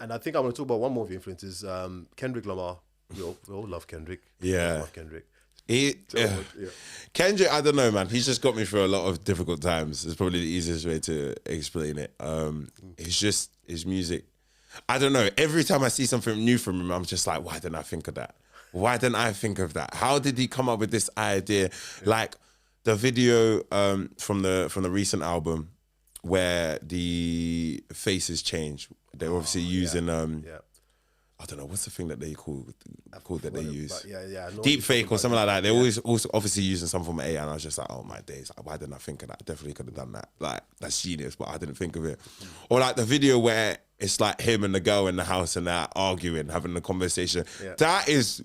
And I think I want to talk about one more of the influences. Kendrick Lamar. We all love Kendrick. Yeah. Love Kendrick. Yeah. Kendrick, I don't know, man. He's just got me through a lot of difficult times. It's probably the easiest way to explain it. It's just his music. I don't know. Every time I see something new from him, I'm just like, why didn't I think of that? Why didn't I think of that? How did he come up with this idea? Like the video from the recent album where the faces change. They're obviously using I don't know, what's the thing that they called that they use? Deep fake or something like that. They're always also obviously using something from AI, and I was just like, oh my days, like, why didn't I think of that? I definitely could have done that. Like, that's genius, but I didn't think of it. Or like the video where it's like him and the girl in the house and they're arguing, having a conversation. That is,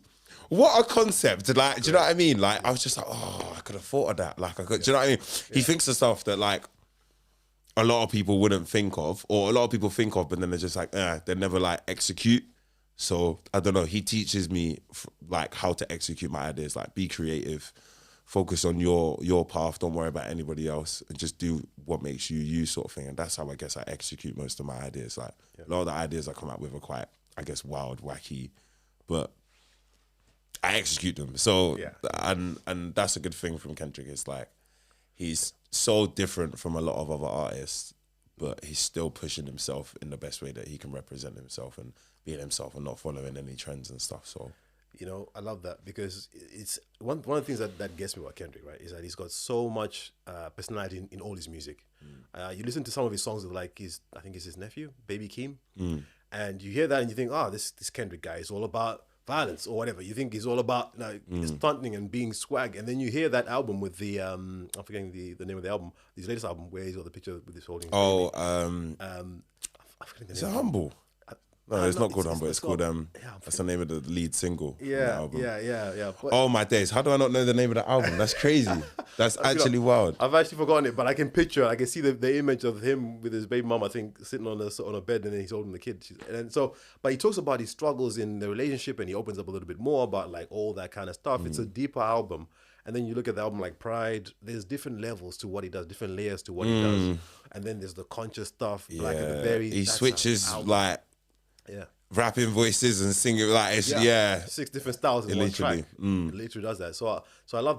what a concept. Like, do you know what I mean? Like, I was just like, oh, I could have thought of that. Like, do you know what I mean? He thinks of stuff that like a lot of people wouldn't think of, or a lot of people think of, but then they're just like, they never like execute. So I don't know. He teaches me like how to execute my ideas. Like, be creative, focus on your path. Don't worry about anybody else, and just do what makes you you, sort of thing. And that's how I guess I execute most of my ideas. Like a lot of the ideas I come out with are quite, I guess, wild, wacky, but I execute them. So and that's a good thing from Kendrick. It's like he's so different from a lot of other artists, but he's still pushing himself in the best way that he can represent himself and being himself and not following any trends and stuff. So, you know, I love that because it's one of the things that gets me about Kendrick, right, is that he's got so much personality in all his music. You listen to some of his songs of like I think it's his nephew, Baby Keem, and you hear that and you think, oh, this Kendrick guy is all about violence or whatever. You think he's all about like stunting and being swag, and then you hear that album with the I'm forgetting the name of the album, his latest album, where he's got the picture with this holding. I'm forgetting the name. Is it Humble? No, it's not called Humble. It's called that's the name of the lead single. Yeah. But, oh my days! How do I not know the name of the album? That's crazy. That's actually wild. I've actually forgotten it, but I can picture. I can see the image of him with his baby mom. I think sitting on a bed, and then he's holding the kid. But he talks about his struggles in the relationship, and he opens up a little bit more about like all that kind of stuff. It's a deeper album. And then you look at the album like Pride, there's different levels to what he does, different layers to what he does. And then there's the conscious stuff, Black at the Berry. He switches like rapping voices and singing like it's 6 different styles in one track. It literally does that. So I love that.